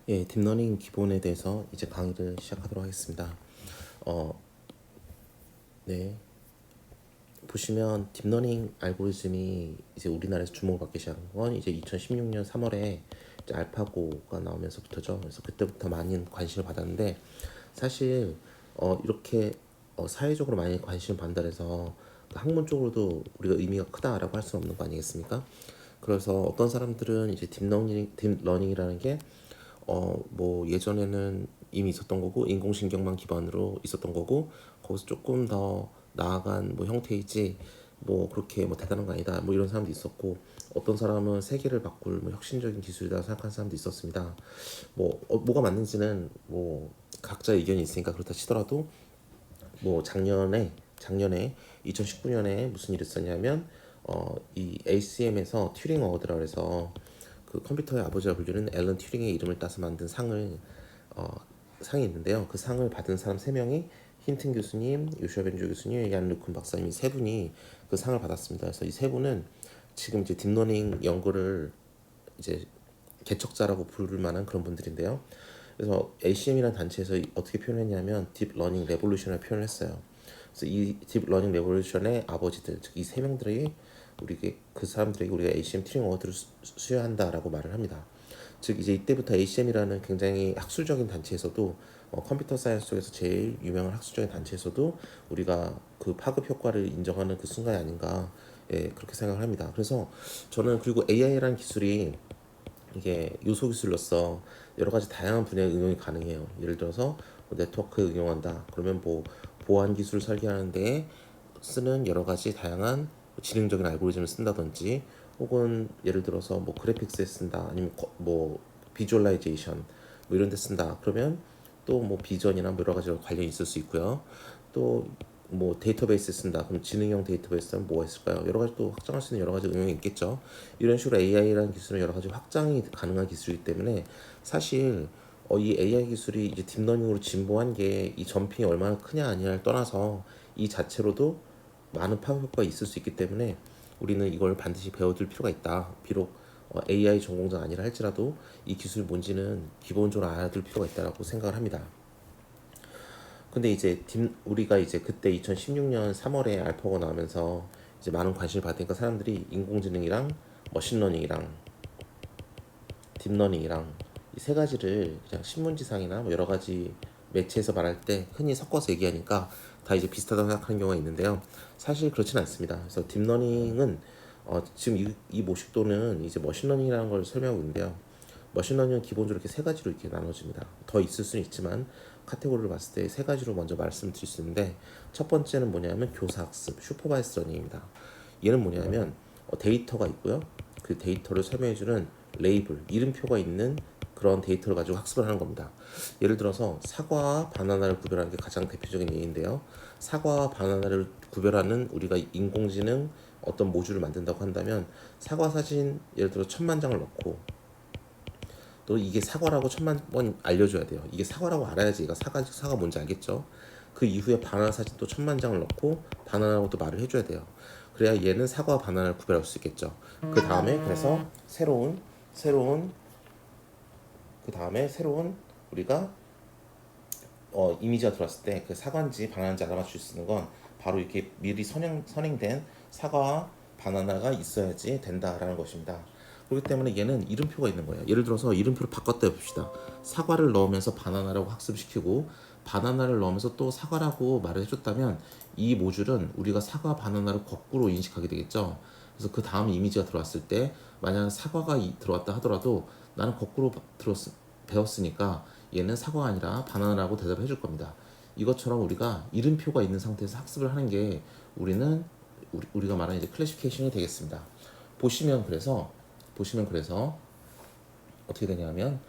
예, 딥러닝 기본에 대해서 이제 강의를 시작하도록 하겠습니다. 어, 네. 보시면 딥러닝 알고리즘이 이제 우리나라에서 주목을 받기 시작한 건 이제 2016년 3월에 이제 알파고가 나오면서부터죠. 그래서 그때부터 많은 관심을 받았는데 사실 이렇게 사회적으로 많이 관심을 받는다해서 학문 쪽으로도 우리가 의미가 크다라고 할 수는 없는 거 아니겠습니까? 그래서 어떤 사람들은 이제 딥러닝이라는 게 뭐 예전에는 이미 있었던 거고 인공신경만 기반으로 있었던 거고 거기서 조금 더 나아간 뭐 형태이지 뭐 그렇게 뭐 대단한 거 아니다 뭐 이런 사람도 있었고 어떤 사람은 세계를 바꿀 뭐 혁신적인 기술이다 생각하는 사람도 있었습니다. 뭐 뭐가 맞는지는 뭐 각자 의견이 있으니까 그렇다 치더라도 뭐 작년에 2019년에 무슨 일이 있었냐면 이 ACM에서 튜링 어워드라 해서 그 컴퓨터의 아버지라 불리는 앨런 튜링의 이름을 따서 만든 상을 어, 상이 있는데요. 그 상을 받은 사람 세 명이 힌튼 교수님, 요슈아 벤조 교수님, 얀 루큰 박사님 세 분이 그 상을 받았습니다. 그래서 이 세 분은 지금 이제 딥러닝 연구를 이제 개척자라고 부를 만한 그런 분들인데요. 그래서 ACM이라는 단체에서 어떻게 표현했냐면 딥러닝 레볼루션을 표현했어요. 그래서 이 딥러닝 레볼루션의 아버지들, 즉 이 세 명들이 우리에게 그 사람들에게 우리가 ACM 튜링 어워드를 수여한다라고 말을 합니다. 즉 이제 이때부터 ACM이라는 굉장히 학술적인 단체에서도 컴퓨터 사이언스 쪽에서 제일 유명한 학술적인 단체에서도 우리가 그 파급 효과를 인정하는 그 순간이 아닌가 예, 그렇게 생각을 합니다. 그래서 저는 그리고 AI라는 기술이 이게 요소 기술로서 여러 가지 다양한 분야에 응용이 가능해요. 예를 들어서 뭐 네트워크에 응용한다. 그러면 뭐 보안 기술 설계하는 데 쓰는 여러 가지 다양한 지능적인 알고리즘을 쓴다든지 혹은 예를 들어서 뭐 그래픽스에 쓴다. 아니면 뭐 비주얼라이제이션 뭐 이런 데 쓴다. 그러면 또 뭐 비전이나 뭐 여러 가지 관련이 있을 수 있고요. 또 뭐 데이터베이스 쓴다. 그럼 지능형 데이터베이스는 뭐가 있을까요? 여러 가지 또 확장할 수 있는 여러 가지 응용이 있겠죠. 이런 식으로 AI라는 기술은 여러 가지 확장이 가능한 기술이기 때문에 사실 이 AI 기술이 이제 딥러닝으로 진보한 게 이 점핑이 얼마나 크냐 아니냐를 떠나서 이 자체로도 많은 파급 효과가 있을 수 있기 때문에 우리는 이걸 반드시 배워둘 필요가 있다. 비록 AI 전공자가 아니라 할지라도 이 기술이 뭔지는 기본적으로 알아둘 필요가 있다라고 생각을 합니다. 근데 이제 우리가 이제 그때 2016년 3월에 알파고가 나오면서 이제 많은 관심을 받으니까 사람들이 인공지능이랑 머신러닝이랑 딥러닝이랑 이 세 가지를 그냥 신문지상이나 뭐 여러 가지 매체에서 말할 때 흔히 섞어서 얘기하니까 다 이제 비슷하다고 생각하는 경우가 있는데요. 사실 그렇지는 않습니다. 그래서 딥러닝은 지금 이 모식도는 이제 머신러닝이라는 걸 설명하고 있는데요. 머신러닝은 기본적으로 이렇게 세 가지로 이렇게 나눠집니다. 더 있을 수는 있지만 카테고리를 봤을 때 세 가지로 먼저 말씀드릴 수 있는데 첫 번째는 뭐냐면 교사학습, 슈퍼바이스 러닝입니다. 얘는 뭐냐면 데이터가 있고요. 그 데이터를 설명해주는 레이블, 이름표가 있는 그런 데이터를 가지고 학습을 하는 겁니다. 예를 들어서 사과와 바나나를 구별하는 게 가장 대표적인 예인데요. 사과와 바나나를 구별하는 우리가 인공지능 어떤 모듈을 만든다고 한다면 사과 사진 예를 들어 1000만 장을 넣고 또 이게 사과라고 1000번 알려줘야 돼요. 이게 사과라고 알아야지 얘가 사과 뭔지 알겠죠. 그 이후에 바나나 사진 또 1000만 장을 넣고 바나나라고 또 말을 해줘야 돼요. 그래야 얘는 사과와 바나나를 구별할 수 있겠죠. 그 다음에 그래서 새로운 그 다음에 새로운 우리가 이미지가 들어왔을 때 그 사과인지 바나나인지 알아맞힐 수 있는 건 바로 이렇게 미리 선행된 사과와 바나나가 있어야지 된다라는 것입니다. 그렇기 때문에 얘는 이름표가 있는 거예요. 예를 들어서 이름표를 바꿨다 해봅시다. 사과를 넣으면서 바나나라고 학습시키고 바나나를 넣으면서 또 사과라고 말을 해줬다면 이 모듈은 우리가 사과 바나나를 거꾸로 인식하게 되겠죠. 그래서 그 다음 이미지가 들어왔을 때 만약 사과가 들어왔다 하더라도 나는 거꾸로 배웠으니까 얘는 사과가 아니라 바나나라고 대답을 해줄 겁니다. 이것처럼 우리가 이름표가 있는 상태에서 학습을 하는 게 우리는 우리가 말하는 이제 클래시피케이션이 되겠습니다. 보시면 그래서 어떻게 되냐면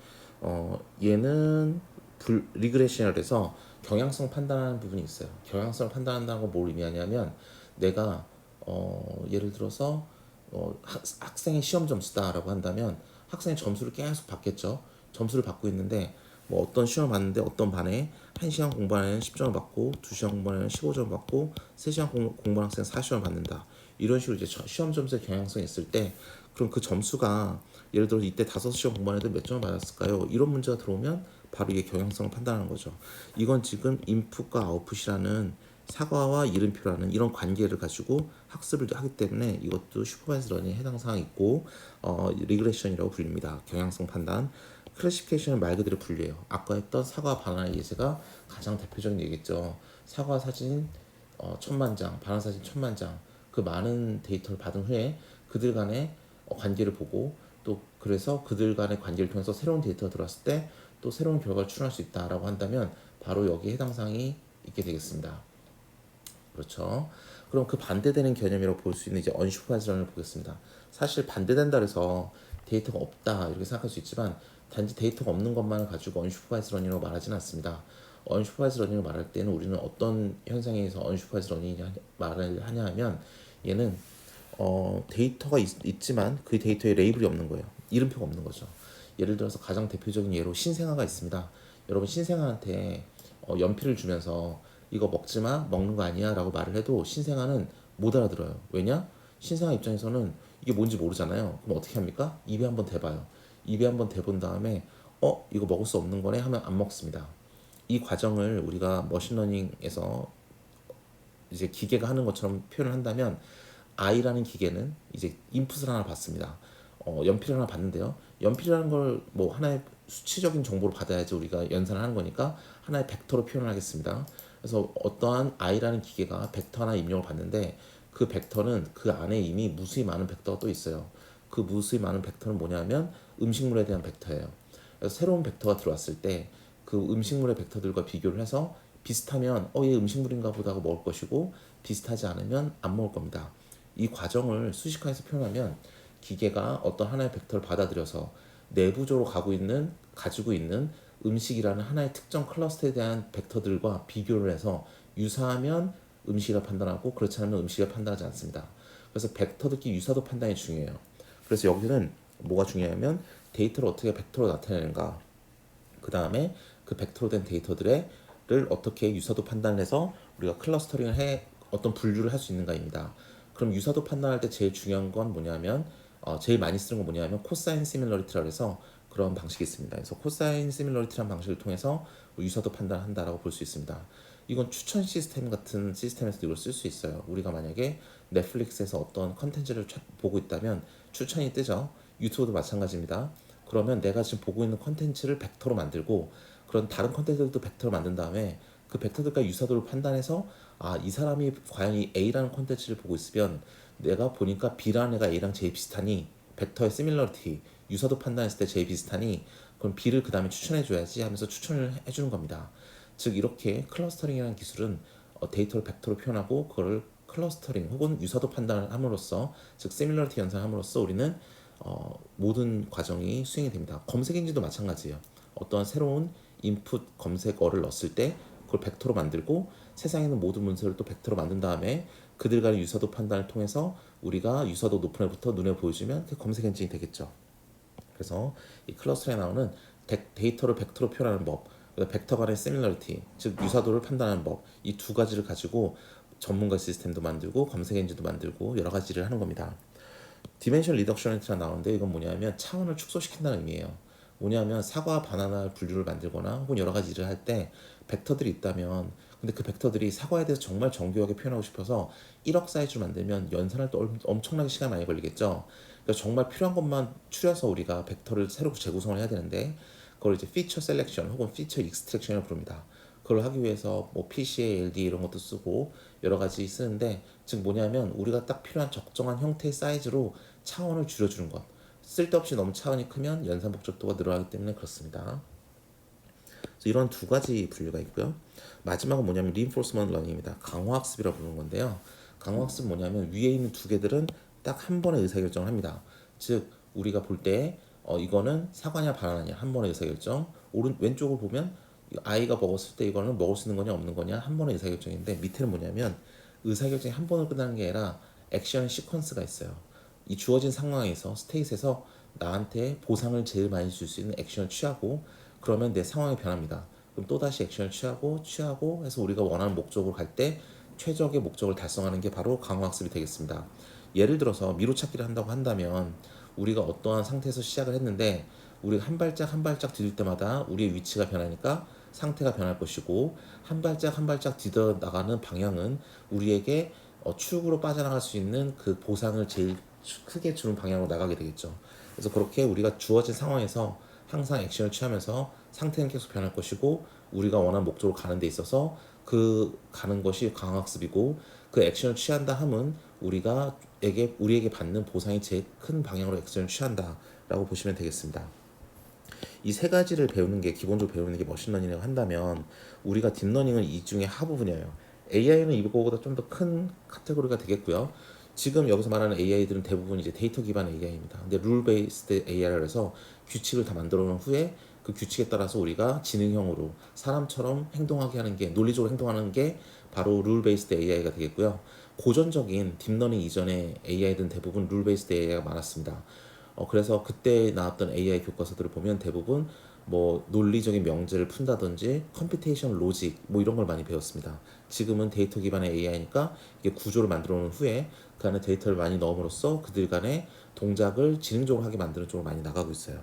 얘는 리그레션을 해서 경향성 판단하는 부분이 있어요. 경향성을 판단한다는 건 뭘 의미하냐면 내가 예를 들어서 학생의 시험 점수다라고 한다면 학생의 점수를 계속 받겠죠. 점수를 받고 있는데 뭐 어떤 시험을 봤는데 어떤 반에 1시간 공부하는 10점을 받고 2시간 공부하는 15점을 받고 3시간 공부하는 학생 40점을 받는다. 이런 식으로 이제 시험 점수의 경향성이 있을 때 그럼 그 점수가 예를 들어 이때 5시간 공부한 애들 몇 점을 받았을까요? 이런 문제가 들어오면 바로 이게 경향성을 판단하는 거죠. 이건 지금 인풋과 아웃풋이라는 사과와 이름표라는 이런 관계를 가지고 학습을 하기 때문에 이것도 슈퍼바이즈 러닝에 해당 사항이 있고 리그레션이라고 불립니다. 경향성 판단. 클래시피케이션은 말 그대로 분류해요. 아까 했던 사과 바나나 예제가 가장 대표적인 얘기겠죠. 사과 사진 1000만 장, 바나나 사진 1000만 장, 그 많은 데이터를 받은 후에 그들 간의 관계를 보고 또 그래서 그들 간의 관계를 통해서 새로운 데이터가 들어왔을 때 또 새로운 결과를 추론할 수 있다라고 한다면 바로 여기에 해당 사항이 있게 되겠습니다. 그렇죠. 그럼 그 반대되는 개념이라고 볼 수 있는 이제 언슈퍼바이즈드 러닝을 보겠습니다. 사실 반대된다 그래서 데이터가 없다 이렇게 생각할 수 있지만 단지 데이터가 없는 것만을 가지고 언슈퍼바이즈드 러닝이라고 말하지는 않습니다. 언슈퍼바이즈드 러닝을 말할 때는 우리는 어떤 현상에 의해서 언슈퍼바이즈드 러닝을 말을 하냐 하면 얘는 데이터가 있지만 그 데이터에 레이블이 없는 거예요. 이름표가 없는 거죠. 예를 들어서 가장 대표적인 예로 신생아가 있습니다. 여러분 신생아한테 연필을 주면서 이거 먹지 마, 먹는 거 아니야 라고 말을 해도 신생아는 못 알아들어요. 왜냐? 신생아 입장에서는 이게 뭔지 모르잖아요. 그럼 어떻게 합니까? 입에 한번 대봐요. 입에 한번 대본 다음에 이거 먹을 수 없는 거네 하면 안 먹습니다. 이 과정을 우리가 머신러닝에서 이제 기계가 하는 것처럼 표현을 한다면 I라는 기계는 이제 인풋을 하나 받습니다. 연필을 하나 받는데요. 연필이라는 걸 뭐 하나의 수치적인 정보를 받아야지 우리가 연산을 하는 거니까 하나의 벡터로 표현을 하겠습니다. 그래서 어떠한 I라는 기계가 벡터 하나 입력을 받는데 그 벡터는 그 안에 이미 무수히 많은 벡터가 또 있어요. 그 무수히 많은 벡터는 뭐냐면 음식물에 대한 벡터예요. 그래서 새로운 벡터가 들어왔을 때 그 음식물의 벡터들과 비교를 해서 비슷하면 얘 음식물인가 보다 하고 먹을 것이고 비슷하지 않으면 안 먹을 겁니다. 이 과정을 수식화해서 표현하면 기계가 어떤 하나의 벡터를 받아들여서 내부적으로 가지고 있는 음식이라는 하나의 특정 클러스터에 대한 벡터들과 비교를 해서 유사하면 음식을 판단하고 그렇지 않으면 음식을 판단하지 않습니다. 그래서 벡터들끼리 유사도 판단이 중요해요. 그래서 여기는 뭐가 중요하면 데이터를 어떻게 벡터로 나타내는가, 그 다음에 그 벡터로 된 데이터들을 어떻게 유사도 판단해서 우리가 클러스터링을 해 어떤 분류를 할 수 있는가입니다. 그럼 유사도 판단할 때 제일 중요한 건 뭐냐면 제일 많이 쓰는 건 뭐냐면 코사인 시밀러리티라고 해서 그런 방식이 있습니다. 그래서 코사인 시밀러리티라는 방식을 통해서 유사도 판단한다라고 볼 수 있습니다. 이건 추천 시스템 같은 시스템에서도 이걸 쓸 수 있어요. 우리가 만약에 넷플릭스에서 어떤 컨텐츠를 보고 있다면 추천이 뜨죠. 유튜브도 마찬가지입니다. 그러면 내가 지금 보고 있는 컨텐츠를 벡터로 만들고 그런 다른 컨텐츠들도 벡터로 만든 다음에 그 벡터들과 유사도를 판단해서 이 사람이 과연 이 A라는 컨텐츠를 보고 있으면 내가 보니까 B라는 애가 A랑 제일 비슷하니 벡터의 시밀러리티 유사도 판단했을 때 제일 비슷하니 그럼 B를 그 다음에 추천해줘야지 하면서 추천을 해주는 겁니다. 즉 이렇게 클러스터링이라는 기술은 데이터를 벡터로 표현하고 그걸 클러스터링 혹은 유사도 판단을 함으로써 즉 시밀러리티 연산을 함으로써 우리는 모든 과정이 수행이 됩니다. 검색 엔진도 마찬가지예요. 어떠한 새로운 인풋 검색어를 넣었을 때 그걸 벡터로 만들고 세상에 있는 모든 문서를 또 벡터로 만든 다음에 그들 간의 유사도 판단을 통해서 우리가 유사도 높은 애부터 눈에 보여주면 그 검색 엔진이 되겠죠. 그래서 이 클러스터에 나오는 데이터를 벡터로 표현하는 법, 벡터 간의 시밀러리티, 즉 유사도를 판단하는 법, 이 두 가지를 가지고 전문가 시스템도 만들고 검색 엔진도 만들고 여러 가지를 하는 겁니다. 디멘션 리덕션이라 나오는데 이건 뭐냐면 차원을 축소시킨다는 의미예요. 뭐냐면 사과, 바나나 분류를 만들거나 혹은 여러 가지 일을 할 때 벡터들이 있다면 근데 그 벡터들이 사과에 대해서 정말 정교하게 표현하고 싶어서 1억 사이즈로 만들면 연산할 때 엄청나게 시간 많이 걸리겠죠. 그래서 정말 필요한 것만 추려서 우리가 벡터를 새로 재구성을 해야 되는데 그걸 이제 피처 셀렉션 혹은 피처 익스트랙션이라고 부릅니다. 그걸 하기 위해서 뭐 PCA, LD 이런 것도 쓰고 여러 가지 쓰는데 즉 뭐냐면 우리가 딱 필요한 적정한 형태의 사이즈로 차원을 줄여주는 것. 쓸데없이 너무 차원이 크면 연산 복잡도가 늘어나기 때문에 그렇습니다. 그래서 이런 두 가지 분류가 있고요. 마지막은 뭐냐면 reinforcement learning입니다. 강화학습이라고 부르는 건데요. 강화학습은 뭐냐면 위에 있는 두 개들은 딱 한 번에 의사결정을 합니다. 즉 우리가 볼 때 이거는 사과냐 바나나냐 한 번에 의사결정. 왼쪽을 보면 아이가 먹었을 때 이거는 먹을 수 있는 거냐 없는 거냐 한 번에 의사결정인데 밑에는 뭐냐면 의사결정이 한 번으로 끝나는 게 아니라 액션 시퀀스가 있어요. 이 주어진 상황에서 스테이트에서 나한테 보상을 제일 많이 줄 수 있는 액션을 취하고 그러면 내 상황이 변합니다. 그럼 또다시 액션을 취하고 해서 우리가 원하는 목적으로 갈 때 최적의 목적을 달성하는 게 바로 강화학습이 되겠습니다. 예를 들어서 미로찾기를 한다고 한다면 우리가 어떠한 상태에서 시작을 했는데 우리가 한 발짝 한 발짝 디딜 때마다 우리의 위치가 변하니까 상태가 변할 것이고 한 발짝 한 발짝 디뎌 나가는 방향은 우리에게 추억으로 빠져나갈 수 있는 그 보상을 제일 크게 주는 방향으로 나가게 되겠죠. 그래서 그렇게 우리가 주어진 상황에서 항상 액션을 취하면서 상태는 계속 변할 것이고 우리가 원하는 목적으로 가는 데 있어서 그 가는 것이 강학습이고 그 액션을 취한다 함은 우리에게 받는 보상이 제일 큰 방향으로 액션을 취한다라고 보시면 되겠습니다. 이 세 가지를 배우는 게 기본적으로 배우는 게 머신러닝이라고 한다면 우리가 딥러닝은 이 중에 하부 분야예요. AI는 이거보다 좀 더 큰 카테고리가 되겠고요. 지금 여기서 말하는 AI들은 대부분 이제 데이터 기반 AI입니다. 근데 룰 베이스드 AI라 해서 규칙을 다 만들어 놓은 후에 그 규칙에 따라서 우리가 지능형으로 사람처럼 행동하게 하는 게 논리적으로 행동하는 게 바로 룰 베이스드 AI가 되겠고요. 고전적인 딥러닝 이전의 AI들은 대부분 룰 베이스드 AI가 많았습니다. 그래서 그때 나왔던 AI 교과서들을 보면 대부분 뭐 논리적인 명제를 푼다든지 컴퓨테이션 로직 뭐 이런 걸 많이 배웠습니다. 지금은 데이터 기반의 AI니까 이게 구조를 만들어 놓은 후에 그 안에 데이터를 많이 넣음으로써 그들 간의 동작을 지능적으로 하게 만드는 쪽으로 많이 나가고 있어요.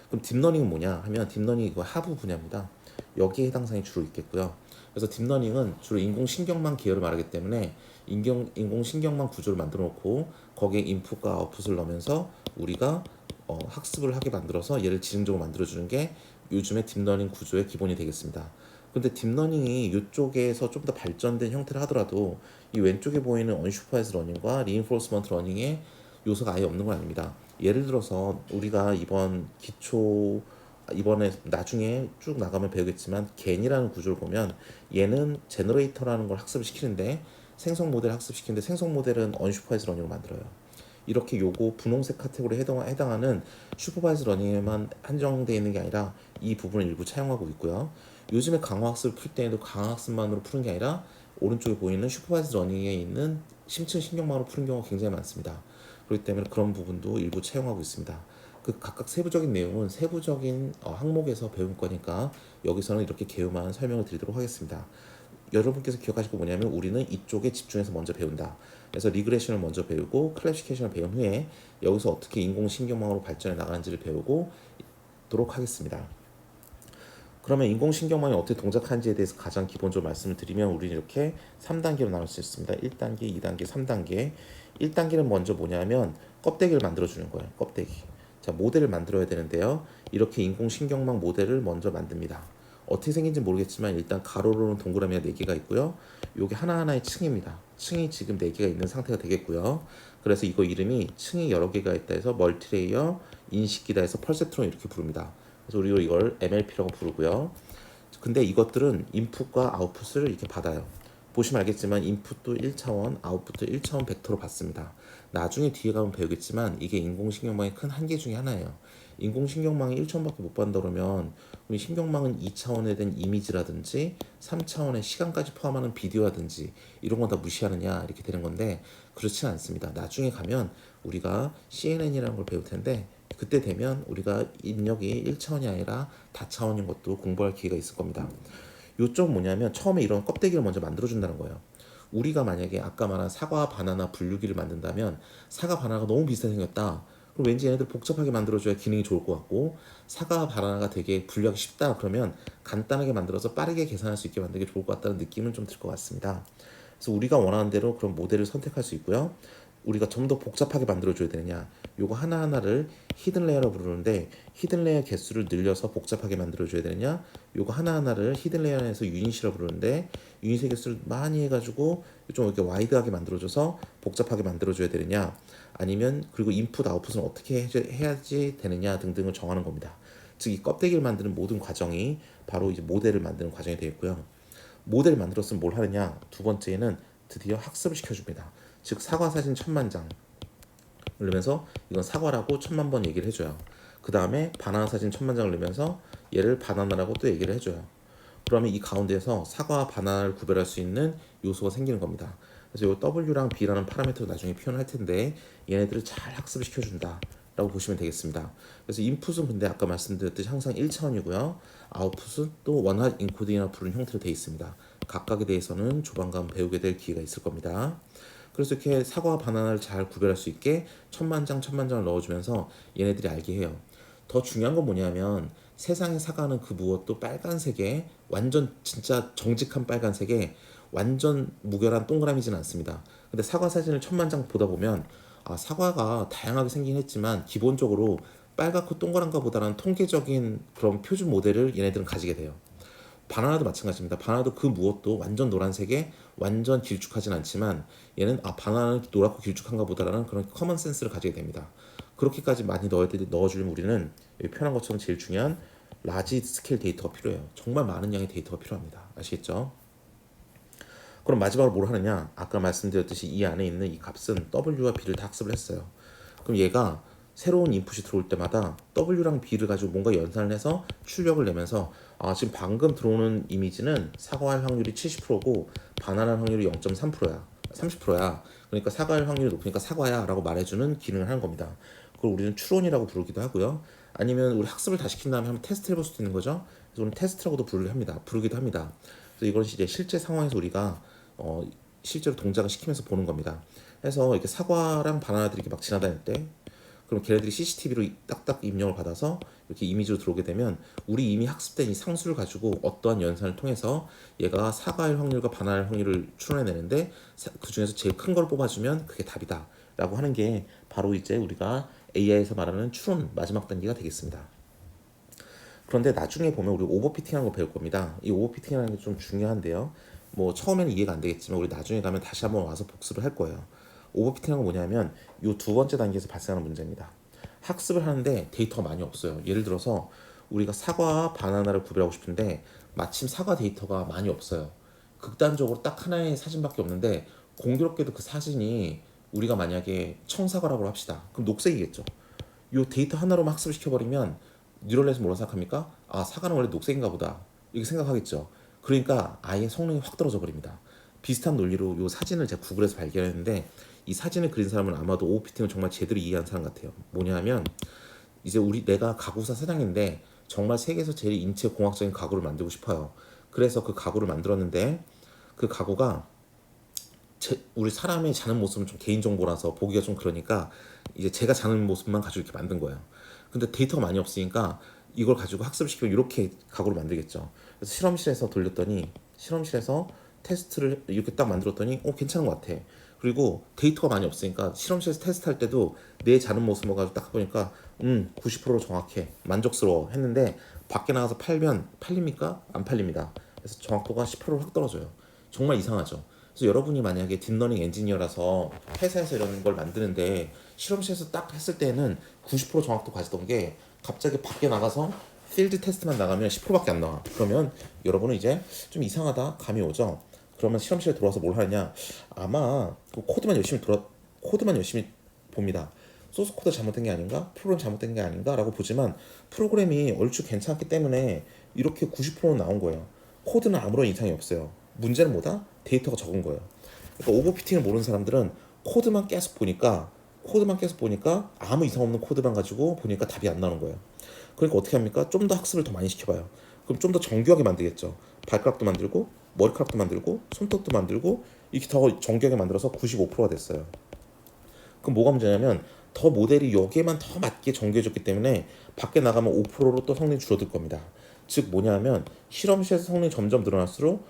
그럼 딥러닝은 뭐냐 하면 딥러닝이 그 하부 분야입니다. 여기에 해당 사항이 주로 있겠고요. 그래서 딥러닝은 주로 인공신경망 계열을 말하기 때문에 인공신경망 구조를 만들어 놓고 거기에 인풋과 아웃풋을 넣으면서 우리가 학습을 하게 만들어서 얘를 지능적으로 만들어주는 게 요즘의 딥러닝 구조의 기본이 되겠습니다. 근데 딥러닝이 이쪽에서 좀 더 발전된 형태를 하더라도 이 왼쪽에 보이는 언슈퍼바이즈 러닝과 리인포스먼트 러닝의 요소가 아예 없는 건 아닙니다. 예를 들어서 우리가 이번에 나중에 쭉 나가면 배우겠지만 겐이라는 구조를 보면 얘는 제너레이터라는 걸 학습을 시키는데 생성 모델 학습시키는데 생성 모델은 언슈퍼바이즈 러닝으로 만들어요. 이렇게 요거 분홍색 카테고리에 해당하는 슈퍼바이즈 러닝에만 한정되어 있는 게 아니라 이 부분을 일부 차용하고 있고요. 요즘에 강화학습을 풀 때에도 강화학습만으로 푸는 게 아니라 오른쪽에 보이는 슈퍼바이즈 러닝에 있는 심층 신경망으로 푸는 경우가 굉장히 많습니다. 그렇기 때문에 그런 부분도 일부 차용하고 있습니다. 그 각각 세부적인 내용은 세부적인 항목에서 배울 거니까 여기서는 이렇게 개요만 설명을 드리도록 하겠습니다. 여러분께서 기억하실 거 뭐냐면 우리는 이쪽에 집중해서 먼저 배운다. 그래서 리그레션을 먼저 배우고 클래시피케이션을 배운 후에 여기서 어떻게 인공신경망으로 발전해 나가는지를 배우고 도록 하겠습니다. 그러면 인공신경망이 어떻게 동작하는지에 대해서 가장 기본적으로 말씀을 드리면 우리는 이렇게 3단계로 나눌 수 있습니다. 1단계, 2단계, 3단계. 1단계는 먼저 뭐냐면 껍데기를 만들어주는 거예요. 껍데기. 자, 모델을 만들어야 되는데요. 이렇게 인공신경망 모델을 먼저 만듭니다. 어떻게 생긴지 모르겠지만 일단 가로로는 동그라미가 4개가 있고요. 요게 하나하나의 층입니다. 층이 지금 4개가 있는 상태가 되겠고요. 그래서 이거 이름이 층이 여러 개가 있다 해서 멀티레이어 인식기다 해서 펄셉트론 이렇게 부릅니다. 그래서 우리가 이걸 MLP라고 부르고요. 근데 이것들은 인풋과 아웃풋을 이렇게 받아요. 보시면 알겠지만 인풋도 1차원, 아웃풋도 1차원 벡터로 받습니다. 나중에 뒤에 가면 배우겠지만 이게 인공신경망의 큰 한계 중에 하나예요. 인공신경망이 1차원밖에 못 받는다 그러면 우리 신경망은 2차원에 대한 이미지라든지 3차원의 시간까지 포함하는 비디오라든지 이런 건 다 무시하느냐 이렇게 되는 건데 그렇지 않습니다. 나중에 가면 우리가 CNN이라는 걸 배울 텐데 그때 되면 우리가 입력이 1차원이 아니라 다차원인 것도 공부할 기회가 있을 겁니다. 요점 뭐냐면 처음에 이런 껍데기를 먼저 만들어준다는 거예요. 우리가 만약에 아까 말한 사과, 바나나, 분류기를 만든다면 사과, 바나나가 너무 비슷하게 생겼다. 그럼 왠지 얘네들 복잡하게 만들어줘야 기능이 좋을 것 같고 사과, 바나나가 되게 분류하기 쉽다. 그러면 간단하게 만들어서 빠르게 계산할 수 있게 만들기 좋을 것 같다는 느낌은 좀 들 것 같습니다. 그래서 우리가 원하는 대로 그런 모델을 선택할 수 있고요. 우리가 좀 더 복잡하게 만들어줘야 되느냐 요거 하나하나를 히든 레이어라고 부르는데 히든 레이어 개수를 늘려서 복잡하게 만들어줘야 되느냐 요거 하나하나를 히든 레이어에서 유닛이라고 부르는데 유닛의 개수를 많이 해가지고 좀 이렇게 와이드하게 만들어줘서 복잡하게 만들어줘야 되느냐 아니면 그리고 인풋 아웃풋은 어떻게 해야지 되느냐 등등을 정하는 겁니다. 즉 이 껍데기를 만드는 모든 과정이 바로 이제 모델을 만드는 과정이 되겠고요. 모델을 만들었으면 뭘 하느냐 두 번째는 드디어 학습을 시켜줍니다. 즉 사과 사진 1000만 장 넣으면서 이건 사과라고 1000만 번 얘기를 해줘요. 그 다음에 바나나 사진 1000만 장을 넣으면서 얘를 바나나라고 또 얘기를 해줘요. 그러면 이 가운데에서 사과와 바나나를 구별할 수 있는 요소가 생기는 겁니다. 그래서 이 W랑 B라는 파라미터를 나중에 표현할 텐데 얘네들을 잘 학습을 시켜준다 라고 보시면 되겠습니다. 그래서 인풋은 근데 아까 말씀드렸듯이 항상 1차원이고요. 아웃풋은 또 원핫 인코딩이나 부르는 형태로 되어 있습니다. 각각에 대해서는 조만간 배우게 될 기회가 있을 겁니다. 그래서 이렇게 사과와 바나나를 잘 구별할 수 있게 천만장 천만장을 넣어주면서 얘네들이 알게 해요. 더 중요한 건 뭐냐면 세상에 사과는 그 무엇도 빨간색에 완전 진짜 정직한 빨간색에 완전 무결한 동그라미진 않습니다. 근데 사과 사진을 천만장 보다 보면 사과가 다양하게 생긴 했지만 기본적으로 빨갛고 동그란 것보다는 통계적인 그런 표준 모델을 얘네들은 가지게 돼요. 바나나도 마찬가지입니다. 바나나도 그 무엇도 완전 노란색에 완전 길쭉하진 않지만 얘는 바나나는 노랗고 길쭉한가 보다라는 그런 커먼 센스를 가지게 됩니다. 그렇게까지 많이 넣어주려면 우리는 여기 표현한 것처럼 제일 중요한 라지 스케일 데이터가 필요해요. 정말 많은 양의 데이터가 필요합니다. 아시겠죠? 그럼 마지막으로 뭘 하느냐? 아까 말씀드렸듯이 이 안에 있는 이 값은 W와 B를 다 학습을 했어요. 그럼 얘가 새로운 인풋이 들어올 때마다 W랑 B를 가지고 뭔가 연산을 해서 출력을 내면서 지금 방금 들어오는 이미지는 사과할 확률이 70%고 바나나 확률이 0.3%야. 30%야. 그러니까 사과할 확률이 높으니까 사과야 라고 말해주는 기능을 하는 겁니다. 그걸 우리는 추론이라고 부르기도 하고요. 아니면 우리 학습을 다 시킨 다음에 한번 테스트 해볼 수도 있는 거죠. 그래서 우리는 테스트라고도 부르기도 합니다. 그래서 이건 이제 실제 상황에서 우리가 실제로 동작을 시키면서 보는 겁니다. 그래서 이렇게 사과랑 바나나들이 이렇게 막 지나다닐 때 그럼 걔네들이 CCTV로 딱딱 입력을 받아서 이렇게 이미지로 들어오게 되면 우리 이미 학습된 이 상수를 가지고 어떠한 연산을 통해서 얘가 사과일 확률과 바나나일 확률을 추론해내는데 그 중에서 제일 큰 걸 뽑아주면 그게 답이다 라고 하는 게 바로 이제 우리가 AI에서 말하는 추론 마지막 단계가 되겠습니다. 그런데 나중에 보면 우리 오버피팅하는 거 배울 겁니다. 이 오버피팅이라는 게 좀 중요한데요. 뭐 처음에는 이해가 안 되겠지만 우리 나중에 가면 다시 한번 와서 복습을 할 거예요. 오버피팅은 뭐냐면 이 두 번째 단계에서 발생하는 문제입니다. 학습을 하는데 데이터가 많이 없어요. 예를 들어서 우리가 사과와 바나나를 구별하고 싶은데 마침 사과 데이터가 많이 없어요. 극단적으로 딱 하나의 사진밖에 없는데 공교롭게도 그 사진이 우리가 만약에 청사과라고 합시다. 그럼 녹색이겠죠. 이 데이터 하나로만 학습을 시켜버리면 뉴럴넷은 뭐라 생각합니까? 사과는 원래 녹색인가 보다. 이렇게 생각하겠죠. 그러니까 아예 성능이 확 떨어져 버립니다. 비슷한 논리로 이 사진을 제가 구글에서 발견했는데 이 사진을 그린 사람은 아마도 오피팅을 정말 제대로 이해한 사람 같아요. 뭐냐면 이제 내가 가구사 사장인데 정말 세계에서 제일 인체 공학적인 가구를 만들고 싶어요. 그래서 그 가구를 만들었는데 그 가구가 우리 사람이 자는 모습은 좀 개인정보라서 보기가 좀 그러니까 이제 제가 자는 모습만 가지고 이렇게 만든 거예요. 근데 데이터가 많이 없으니까 이걸 가지고 학습을 시키면 이렇게 가구를 만들겠죠. 그래서 실험실에서 돌렸더니 실험실에서 테스트를 이렇게 딱 만들었더니 괜찮은 것 같아. 그리고 데이터가 많이 없으니까 실험실에서 테스트할 때도 내 자는 모습을 가지고 딱 보니까 90% 정확해. 만족스러워 했는데 밖에 나가서 팔면 팔립니까? 안 팔립니다. 그래서 정확도가 10%로 확 떨어져요. 정말 이상하죠. 그래서 여러분이 만약에 딥러닝 엔지니어라서 회사에서 이런 걸 만드는데 실험실에서 딱 했을 때는 90% 정확도 가지던 게 갑자기 밖에 나가서 필드 테스트만 나가면 10%밖에 안 나와. 그러면 여러분은 이제 좀 이상하다 감이 오죠. 그러면 실험실에 들어와서 뭘 하느냐? 아마 그 코드만 열심히 봅니다. 소스 코드 잘못된 게 아닌가? 프로그램 잘못된 게 아닌가라고 보지만 프로그램이 얼추 괜찮기 때문에 이렇게 90%는 나온 거예요. 코드는 아무런 이상이 없어요. 문제는 뭐다? 데이터가 적은 거예요. 그러니까 오버피팅을 모르는 사람들은 코드만 계속 보니까 아무 이상 없는 코드만 가지고 보니까 답이 안 나오는 거예요. 그러니까 어떻게 합니까? 좀 더 학습을 더 많이 시켜봐요. 그럼 좀 더 정교하게 만들겠죠. 발가락도 만들고 머리카락도 만들고 손톱도 만들고 이렇게 더 정교하게 만들어서 95%가 됐어요. 그럼 뭐가 문제냐면 더 모델이 여기에만 더 맞게 정교해졌기 때문에 밖에 나가면 5%로 또 성능이 줄어들 겁니다. 즉 뭐냐면 실험실에서 성능이 점점 늘어날수록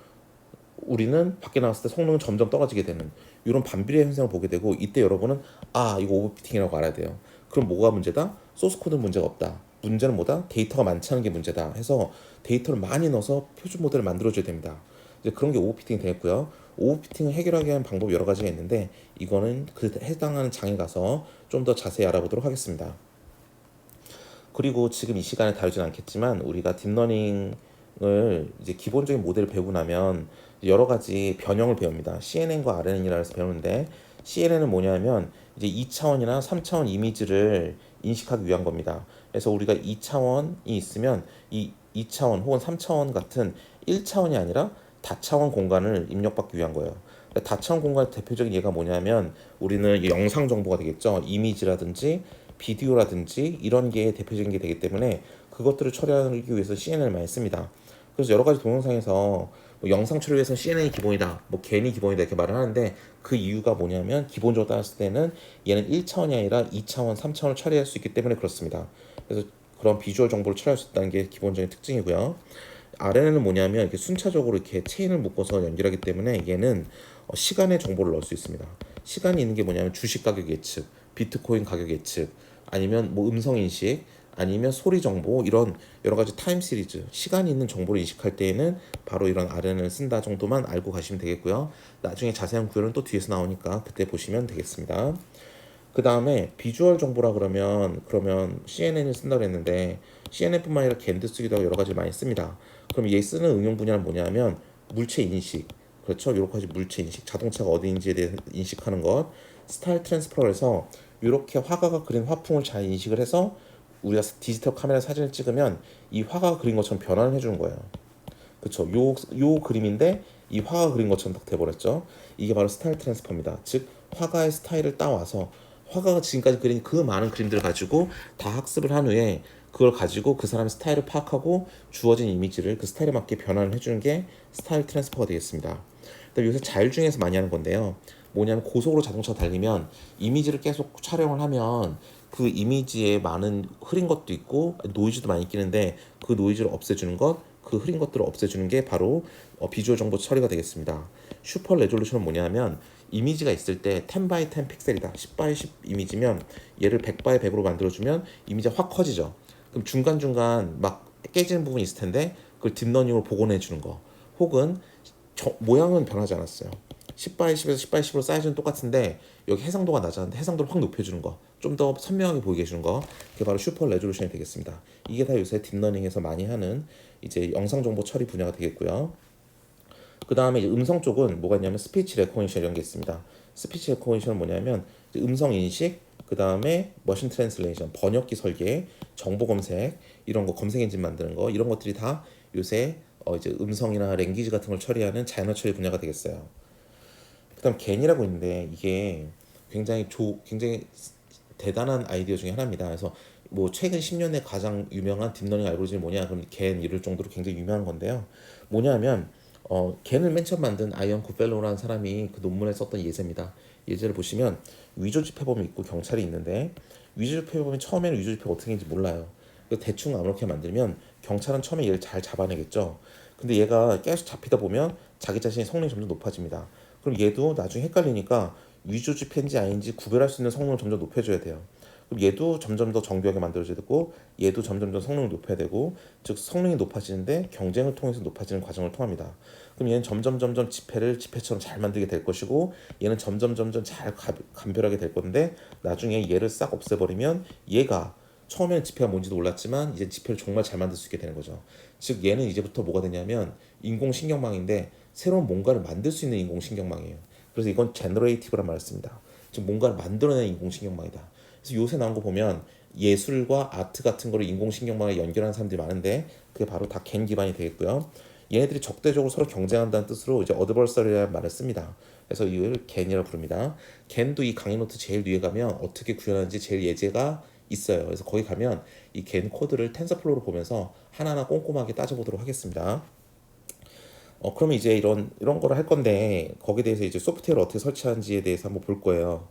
우리는 밖에 나갔을 때 성능은 점점 떨어지게 되는 이런 반비례 현상을 보게 되고 이때 여러분은 이거 오버피팅이라고 알아야 돼요. 그럼 뭐가 문제다? 소스 코드는 문제가 없다. 문제는 뭐다? 데이터가 많지 않은 게 문제다 해서 데이터를 많이 넣어서 표준 모델을 만들어줘야 됩니다. 이제 그런 게 오버피팅이 되겠고요. 오버피팅을 해결하기 위한 방법이 여러 가지가 있는데 이거는 그 해당하는 장에 가서 좀 더 자세히 알아보도록 하겠습니다. 그리고 지금 이 시간에 다루진 않겠지만 우리가 딥러닝을 이제 기본적인 모델을 배우고 나면 여러 가지 변형을 배웁니다. CNN과 RNN이라고 해서 배우는데 CNN은 뭐냐면 이제 2차원이나 3차원 이미지를 인식하기 위한 겁니다. 그래서 우리가 2차원이 있으면 이 2차원 혹은 3차원 같은 1차원이 아니라 다차원 공간을 입력받기 위한 거예요. 다차원 공간의 대표적인 예가 뭐냐면 우리는 영상 정보가 되겠죠. 이미지라든지 비디오라든지 이런 게 대표적인 게 되기 때문에 그것들을 처리하기 위해서 CNN을 많이 씁니다. 그래서 여러 가지 동영상에서 뭐 영상 처리 위해서 CNN이 기본이다, 뭐 겐이 기본이다 이렇게 말을 하는데 그 이유가 뭐냐면 기본적으로 따졌을 때는 얘는 1차원이 아니라 2차원, 3차원을 처리할 수 있기 때문에 그렇습니다. 그래서 그런 비주얼 정보를 처리할 수 있다는 게 기본적인 특징이고요. RNN은 뭐냐면 이렇게 순차적으로 이렇게 체인을 묶어서 연결하기 때문에 얘는 시간의 정보를 넣을 수 있습니다. 시간이 있는 게 뭐냐면 주식 가격 예측, 비트코인 가격 예측, 아니면 뭐 음성 인식, 아니면 소리 정보, 이런 여러 가지 타임 시리즈, 시간이 있는 정보를 인식할 때에는 바로 이런 RNN을 쓴다 정도만 알고 가시면 되겠고요. 나중에 자세한 구현은 또 뒤에서 나오니까 그때 보시면 되겠습니다. 그 다음에 비주얼 정보라 그러면 CNN을 쓴다고 했는데 CNN뿐만 아니라 겐도 쓰기도 하고 여러 가지 많이 씁니다. 그럼 얘 쓰는 응용 분야는 뭐냐면 물체 인식, 그렇죠? 이렇게 하지 물체 인식, 자동차가 어디인지에 대해 인식하는 것, 스타일 트랜스퍼에서 이렇게 화가가 그린 화풍을 잘 인식을 해서 우리가 디지털 카메라 사진을 찍으면 이 화가가 그린 것처럼 변환을 해주는 거예요. 그쵸? 요 그림인데 이 화가 그린 것처럼 딱 돼버렸죠. 이게 바로 스타일 트랜스퍼입니다. 즉 화가의 스타일을 따와서 화가가 지금까지 그린 그 많은 그림들을 가지고 다 학습을 한 후에 그걸 가지고 그 사람의 스타일을 파악하고 주어진 이미지를 그 스타일에 맞게 변환을 해주는 게 스타일 트랜스퍼가 되겠습니다. 요새 자율주행에서 많이 하는 건데요. 뭐냐면 고속으로 자동차 달리면 이미지를 계속 촬영을 하면 그 이미지에 많은 흐린 것도 있고 노이즈도 많이 끼는데 그 노이즈를 없애주는 것, 그 흐린 것들을 없애주는 게 바로 비주얼 정보 처리가 되겠습니다. 슈퍼 레졸루션은 뭐냐면 이미지가 있을 때 10 by 10 픽셀이다, 10 by 10 이미지면 얘를 100 by 100으로 만들어주면 이미지가 확 커지죠. 그럼 중간중간 막 깨지는 부분이 있을 텐데 그걸 딥러닝으로 복원해 주는 거, 혹은 모양은 변하지 않았어요. 10 by 10에서 10 by 10으로 사이즈는 똑같은데 여기 해상도가 낮았는데 해상도를 확 높여주는 거, 좀 더 선명하게 보이게 해주는 거, 그게 바로 슈퍼 레졸루션이 되겠습니다. 이게 다 요새 딥러닝에서 많이 하는 이제 영상 정보 처리 분야가 되겠고요. 그 다음에 음성 쪽은 뭐가 있냐면 스피치 레코니션 이런 게 있습니다. 스피치 레코니션은 뭐냐면 음성 인식, 그 다음에 머신 트랜슬레이션, 번역기 설계, 정보 검색, 이런 거 검색 엔진 만드는 거, 이런 것들이 다 요새 이제 음성이나 랭귀지 같은 걸 처리하는 자연어 처리 분야가 되겠어요. 그다음 겐이라고 있는데 이게 굉장히 대단한 아이디어 중에 하나입니다. 그래서 뭐 최근 10년에 가장 유명한 딥러닝 알고리즘이 뭐냐 그럼 겐 이럴 정도로 굉장히 유명한 건데요. 뭐냐면 겐을 맨 처음 만든 아이언 구펠로라는 사람이 그 논문에 썼던 예제입니다. 예제를 보시면 위조지폐범이 있고 경찰이 있는데 위조지폐범이 처음에는 위조지폐가 어떻게 되는지 몰라요. 대충 아무렇게 만들면 경찰은 처음에 얘를 잘 잡아내겠죠. 근데 얘가 계속 잡히다 보면 자기 자신의 성능이 점점 높아집니다. 그럼 얘도 나중에 헷갈리니까 위조지폐인지 아닌지 구별할 수 있는 성능을 점점 높여줘야 돼요. 그럼 얘도 점점 더 정교하게 만들어져야 되고 얘도 점점 더 성능을 높여야 되고, 즉 성능이 높아지는데 경쟁을 통해서 높아지는 과정을 통합니다. 그럼 얘는 점점 지폐를 지폐처럼 잘 만들게 될 것이고 얘는 점점 잘 간별하게 될 건데 나중에 얘를 싹 없애버리면 얘가 처음에는 지폐가 뭔지도 몰랐지만 이제 지폐를 정말 잘 만들 수 있게 되는 거죠. 즉 얘는 이제부터 뭐가 되냐면 인공신경망인데 새로운 뭔가를 만들 수 있는 인공신경망이에요. 그래서 이건 제너레이티브란 말을 씁니다. 즉 뭔가를 만들어내는 인공신경망이다. 그래서 요새 나온 거 보면 예술과 아트 같은 거를 인공신경망에 연결하는 사람들이 많은데 그게 바로 다 겐 기반이 되겠고요. 얘네들이 적대적으로 서로 경쟁한다는 뜻으로 이제 어드버서리라는 말을 씁니다. 그래서 이걸 겐이라고 부릅니다. 겐도 이 강의 노트 제일 위에 가면 어떻게 구현하는지 제일 예제가 있어요. 그래서 거기 가면 이 겐 코드를 텐서플로우로 보면서 하나하나 꼼꼼하게 따져보도록 하겠습니다. 그러면 이제 이런 거를 할 건데 거기에 대해서 이제 소프트웨어를 어떻게 설치하는지에 대해서 한번 볼 거예요.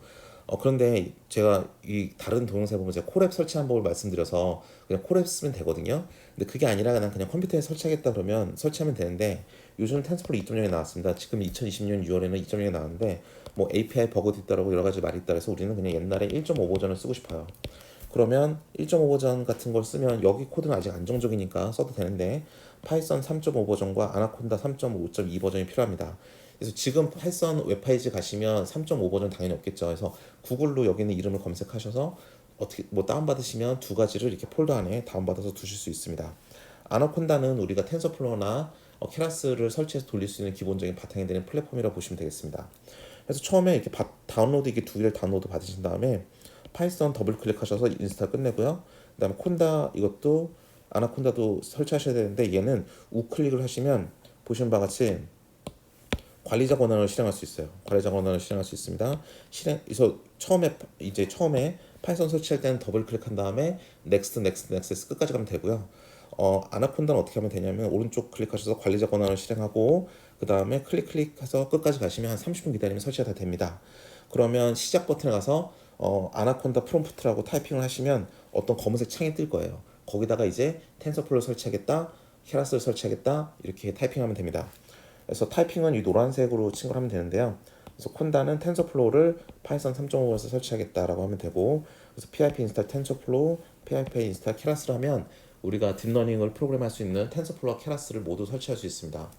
그런데 제가 이 다른 동영상에 보면 제가 콜앱 설치한 법을 말씀드려서 그냥 콜앱 쓰면 되거든요. 근데 그게 아니라 그냥 컴퓨터에 설치하겠다 그러면 설치하면 되는데 요즘 텐서플로우 2.0이 나왔습니다. 지금 2020년 6월에는 2.0이 나왔는데 뭐 API 버그도 있다라고 여러 가지 말이 있다 그래서 우리는 그냥 옛날에 1.5 버전을 쓰고 싶어요. 그러면 1.5 버전 같은 걸 쓰면 여기 코드는 아직 안정적이니까 써도 되는데 파이썬 3.5 버전과 아나콘다 3.5.2 버전이 필요합니다. 그래서 지금 파이썬 웹페이지 가시면 3.5 버전 당연히 없겠죠. 그래서 구글로 여기 있는 이름을 검색하셔서 어떻게 뭐 다운받으시면 두 가지를 이렇게 폴더 안에 다운받아서 두실 수 있습니다. 아나콘다는 우리가 텐서플로우나 케라스를 설치해서 돌릴 수 있는 기본적인 바탕이 되는 플랫폼이라고 보시면 되겠습니다. 그래서 처음에 이렇게 다운로드 이게 두 개를 다운로드 받으신 다음에 파이썬 더블 클릭하셔서 인스탈 끝내고요. 그다음에 콘다 이것도 아나콘다도 설치하셔야 되는데 얘는 우클릭을 하시면 보시는 바와 같이 관리자 권한을 실행할 수 있어요. 관리자 권한을 실행할 수 있습니다. 그래서 처음에 파이썬 설치할 때는 더블 클릭한 다음에 넥스트 끝까지 가면 되고요. 아나콘다는 어떻게 하면 되냐면 오른쪽 클릭하셔서 관리자 권한을 실행하고 그 다음에 클릭해서 끝까지 가시면 한 30분 기다리면 설치가 다 됩니다. 그러면 시작 버튼에 가서 아나콘다 프롬프트라고 타이핑을 하시면 어떤 검은색 창이 뜰 거예요. 거기다가 이제 텐서플로우 설치하겠다, 케라스를 설치하겠다 이렇게 타이핑하면 됩니다. 그래서 타이핑은 이 노란색으로 친구를 하면 되는데요. 그래서 콘다는 텐서플로우를 파이썬 3.5에서 설치하겠다라고 하면 되고, 그래서 pip 인스탈 텐서플로우, pip 인스탈 케라스를 하면 우리가 딥러닝을 프로그램할 수 있는 텐서플로우와 케라스를 모두 설치할 수 있습니다.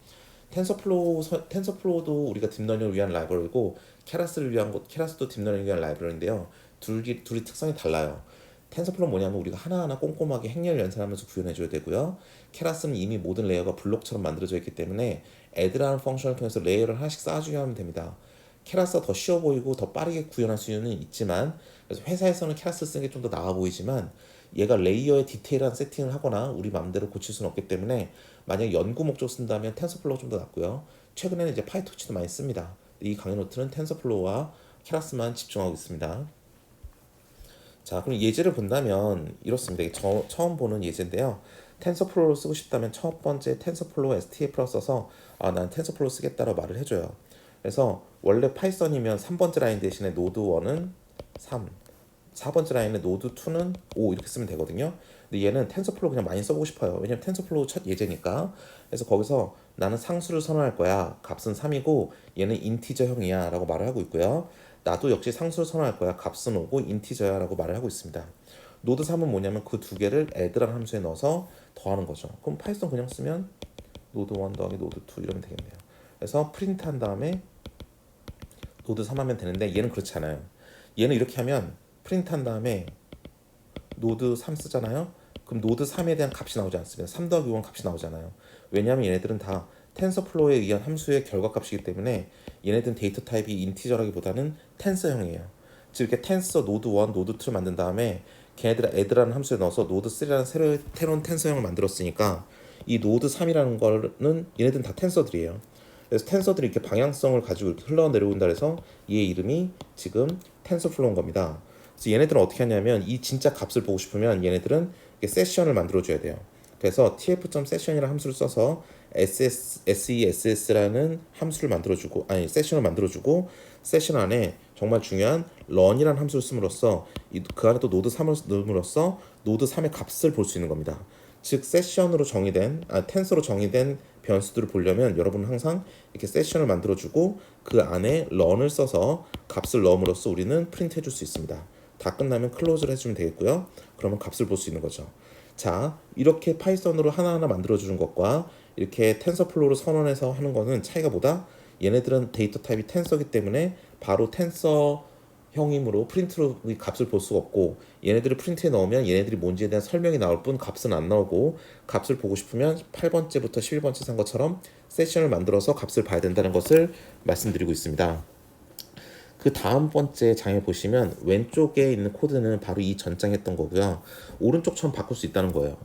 텐서플로우도 우리가 딥러닝을 위한 라이브러리고 케라스를 위한 케라스도 딥러닝을 위한 라이브러리인데요. 둘이 특성이 달라요. 텐서플로우는 뭐냐면 우리가 하나하나 꼼꼼하게 행렬 연산하면서 구현해줘야 되고요. 케라스는 이미 모든 레이어가 블록처럼 만들어져 있기 때문에 add라는 펑션을 통해서 레이어를 하나씩 쌓아주게 하면 됩니다. 케라스가 더 쉬워 보이고 더 빠르게 구현할 수는 있지만, 그래서 회사에서는 케라스 쓰는 게 좀 더 나아 보이지만 얘가 레이어에 디테일한 세팅을 하거나 우리 마음대로 고칠 수는 없기 때문에 만약 연구 목적 쓴다면 텐서플로우가 좀 더 낫고요. 최근에는 이제 파이토치도 많이 씁니다. 이 강의 노트는 텐서플로우와 케라스만 집중하고 있습니다. 자, 그럼 예제를 본다면 이렇습니다. 이게 처음 보는 예제인데요. 텐서플로우를 쓰고 싶다면 첫 번째 텐서플로우 STF를 써서 난 텐서플로우 쓰겠다라고 말을 해줘요. 그래서 원래 파이썬이면 3번째 라인 대신에 노드 1은 3, 4번째 라인에 노드 2는 5 이렇게 쓰면 되거든요. 근데 얘는 텐서플로우 그냥 많이 써보고 싶어요. 왜냐면 텐서플로우 첫 예제니까. 그래서 거기서 나는 상수를 선언할 거야. 값은 3이고 얘는 인티저형이야 라고 말을 하고 있고요. 나도 역시 상수를 선언할 거야. 값은 5고 인티저야 라고 말을 하고 있습니다. 노드 3은 뭐냐면 그 두 개를 add라는 함수에 넣어서 더하는 거죠. 그럼 파이썬 그냥 쓰면 노드 1 더하기 노드 2 이러면 되겠네요. 그래서 프린트 한 다음에 노드 3 하면 되는데 얘는 그렇지 않아요. 얘는 이렇게 하면 프린트 한 다음에 노드 3 쓰잖아요. 그럼 노드 3에 대한 값이 나오지 않습니다. 3 더하기 5는 값이 나오잖아요. 왜냐하면 얘네들은 다 텐서플로우에 의한 함수의 결과값이기 때문에 얘네들은 데이터 타입이 인티저라기보다는 텐서형이에요. 즉 이렇게 텐서 노드 1, 노드 2를 만든 다음에 걔네들을 add라는 함수에 넣어서 노드 3라는 새로운 텐서형을 만들었으니까 이 노드 3이라는 거는 얘네들은 다 텐서들이에요. 그래서 텐서들이 이렇게 방향성을 가지고 이렇게 흘러내려온다 해서 얘의 이름이 지금 텐서플로우인 겁니다. 그래서 얘네들은 어떻게 하냐면 이 진짜 값을 보고 싶으면 얘네들은 세션을 만들어줘야 돼요. 그래서 tf.session이라는 함수를 써서 sess라는 함수를 만들어주고 세션을 만들어주고 세션 안에 정말 중요한 run이라는 함수를 씀으로써 그 안에 또 노드 3을 넣음으로써 노드 3의 값을 볼 수 있는 겁니다. 즉 세션으로 정의된 텐서로 정의된 변수들을 보려면 여러분은 항상 이렇게 세션을 만들어주고 그 안에 run을 써서 값을 넣음으로써 우리는 프린트 해줄 수 있습니다. 다 끝나면 클로즈를 해주면 되겠고요. 그러면 값을 볼 수 있는 거죠. 자, 이렇게 파이썬으로 하나하나 만들어주는 것과 이렇게 텐서플로우로 선언해서 하는 거는 차이가 뭐다? 얘네들은 데이터 타입이 텐서기 때문에 바로 텐서 형이므로 프린트로 이 값을 볼 수가 없고, 얘네들을 프린트에 넣으면 얘네들이 뭔지에 대한 설명이 나올 뿐 값은 안 나오고, 값을 보고 싶으면 8번째부터 11번째 산 것처럼 세션을 만들어서 값을 봐야 된다는 것을 말씀드리고 있습니다. 그 다음 번째 장에 보시면 왼쪽에 있는 코드는 바로 이 전장에 했던 거고요. 오른쪽처럼 바꿀 수 있다는 거예요.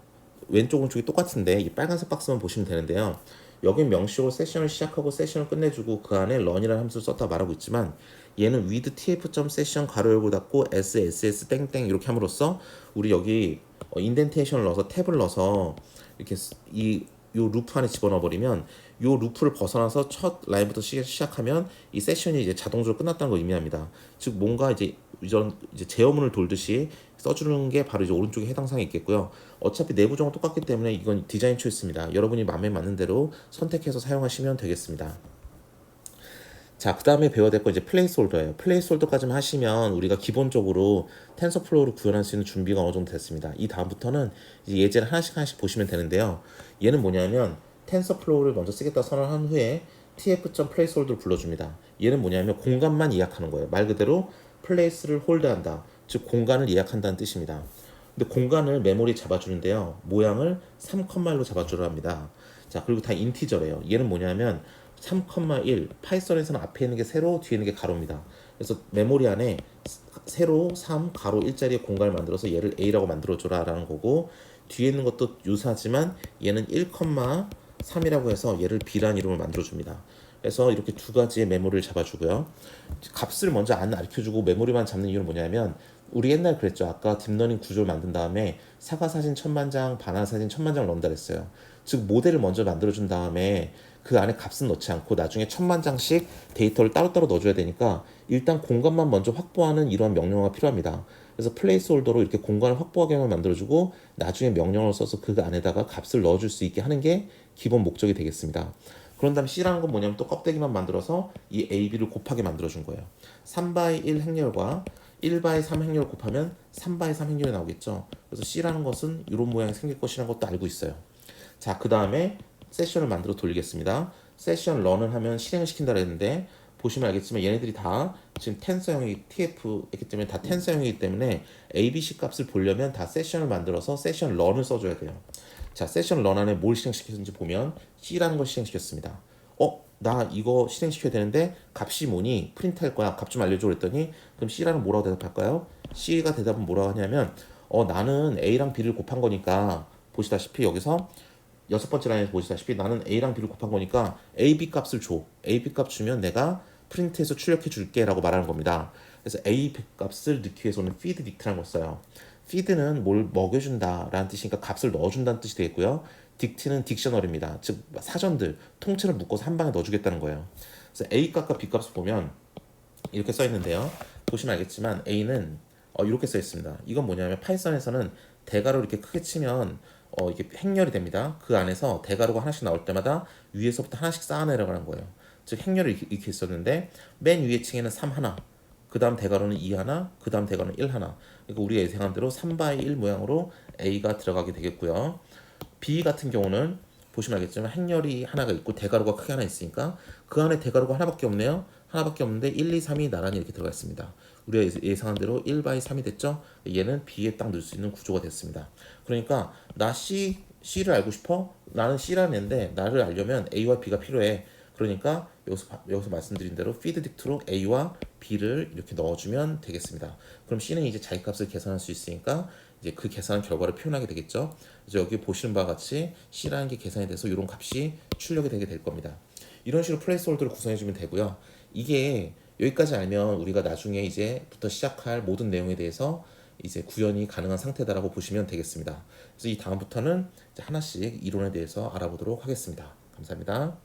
왼쪽 오른쪽이 똑같은데 이 빨간색 박스만 보시면 되는데요. 여긴 명시적으로 세션을 시작하고 세션을 끝내주고 그 안에 run이라는 함수를 썼다 말하고 있지만, 얘는 with tf.session 가로 열고 닫고 sss 땡땡 이렇게 함으로써 우리 여기 인덴테이션을 넣어서 탭을 넣어서 이렇게 요 루프 안에 집어넣어 버리면 요 루프를 벗어나서 첫 라인부터 시작하면 이 세션이 이제 자동적으로 끝났다는 걸 의미합니다. 즉 뭔가 이제 제어문을 돌듯이 써주는 게 바로 이제 오른쪽에 해당 사항이 있겠고요. 어차피 내부 정은 똑같기 때문에 이건 디자인 초이스입니다. 여러분이 마음에 맞는 대로 선택해서 사용하시면 되겠습니다. 자, 그 다음에 배워야 될 건 이제 플레이스홀더예요. 플레이스홀더까지만 하시면 우리가 기본적으로 텐서플로우를 구현할 수 있는 준비가 어느 정도 됐습니다. 이 다음부터는 이제 예제를 하나씩 보시면 되는데요. 얘는 뭐냐면 텐서플로우를 먼저 쓰겠다 선언한 후에 tf.placeholder를 불러줍니다. 얘는 뭐냐면 공간만 예약하는 거예요. 말 그대로 플레이스를 홀드한다. 즉 공간을 예약한다는 뜻입니다. 근데 공간을 메모리에 잡아주는데요. 모양을 3,1로 잡아주려 합니다. 자, 그리고 다 인티저래요. 얘는 뭐냐면 3,1 파이썬에서는 앞에 있는 게 세로 뒤에 있는 게 가로입니다. 그래서 메모리 안에 세로 3 가로 1자리의 공간을 만들어서 얘를 A라고 만들어줘라 라는 거고, 뒤에 있는 것도 유사하지만 얘는 1,3이라고 해서 얘를 B라는 이름을 만들어줍니다. 그래서 이렇게 두 가지의 메모리를 잡아주고요. 값을 먼저 안 알려주고 메모리만 잡는 이유는 뭐냐면 우리 옛날 그랬죠. 아까 딥러닝 구조를 만든 다음에 사과 사진 1000만 장, 바나나 사진 1000만 장을 넣는다 그랬어요. 즉 모델을 먼저 만들어준 다음에 그 안에 값은 넣지 않고 나중에 1000만 장씩 데이터를 따로따로 넣어줘야 되니까 일단 공간만 먼저 확보하는 이러한 명령어가 필요합니다. 그래서 플레이스홀더로 이렇게 공간을 확보하게만 만들어주고 나중에 명령어를 써서 그 안에다가 값을 넣어줄 수 있게 하는 게 기본 목적이 되겠습니다. 그런 다음에 C라는 건 뭐냐면 또 껍데기만 만들어서 이 A, B를 곱하게 만들어준 거예요. 3바이 1 행렬과 1바이 3 행렬을 곱하면 3바이 3 행렬이 나오겠죠. 그래서 C라는 것은 이런 모양이 생길 것이라는 것도 알고 있어요. 자, 그 다음에 세션을 만들어 돌리겠습니다. 세션 런을 하면 실행을 시킨다 그랬는데 보시면 알겠지만 얘네들이 다 지금 텐서형이 TF이기 때문에 다 텐서형이기 때문에 ABC 값을 보려면 다 세션을 만들어서 세션 런을 써줘야 돼요. 자, 세션 런 안에 뭘 실행시켰는지 보면 C라는 걸 실행시켰습니다. 나 이거 실행시켜야 되는데 값이 뭐니? 프린트할 거야. 값 좀 알려줘 그랬더니 그럼 C라는 뭐라고 대답할까요? C가 대답은 뭐라고 하냐면 나는 A랑 B를 곱한 거니까 보시다시피 여기서 여섯 번째 라인에서 보시다시피 나는 A랑 B를 곱한 거니까 AB 값을 줘. AB 값 주면 내가 프린트해서 출력해 줄게 라고 말하는 겁니다. 그래서 A 값을 넣기 위해서는 feed dict라는 걸 써요. feed는 뭘 먹여준다 라는 뜻이니까 값을 넣어준다는 뜻이 되겠고요. dict는 딕셔너리입니다. 즉 사전들, 통째로 묶어서 한 방에 넣어주겠다는 거예요. 그래서 A 값과 B 값을 보면 이렇게 써 있는데요. 보시면 알겠지만 A는 이렇게 써 있습니다. 이건 뭐냐면 파이썬에서는 대괄호 이렇게 크게 치면 이게 행렬이 됩니다. 그 안에서 대괄호가 하나씩 나올 때마다 위에서부터 하나씩 쌓아 내려가는 거예요. 즉 행렬을 이렇게 있었는데 맨 위에 층에는 3 하나, 그 다음 대괄호는 2 하나, 그 다음 대괄호는 1 하나. 그러니까 우리가 예상한 대로 3바이 1 모양으로 A가 들어가게 되겠고요. B 같은 경우는 보시면 알겠지만 행렬이 하나가 있고 대괄호가 크게 하나 있으니까 그 안에 대괄호가 하나밖에 없네요. 하나밖에 없는데 1, 2, 3이 나란히 이렇게 들어가 있습니다. 우리가 예상한 대로 1바이 3이 됐죠? 얘는 B에 딱 넣을 수 있는 구조가 됐습니다. 그러니까 나 C를 알고 싶어? 나는 C라는 애인데 나를 알려면 A와 B가 필요해. 그러니까 여기서 말씀드린 대로 feed dict로 A와 B를 이렇게 넣어주면 되겠습니다. 그럼 C는 이제 자기 값을 계산할 수 있으니까 이제 그 계산 결과를 표현하게 되겠죠. 그래서 여기 보시는 바와 같이 C라는 게 계산이 돼서 이런 값이 출력이 되게 될 겁니다. 이런 식으로 플레이스홀더를 구성해 주면 되고요. 이게 여기까지 알면 우리가 나중에 이제부터 시작할 모든 내용에 대해서 이제 구현이 가능한 상태다라고 보시면 되겠습니다. 그래서 이 다음부터는 하나씩 이론에 대해서 알아보도록 하겠습니다. 감사합니다.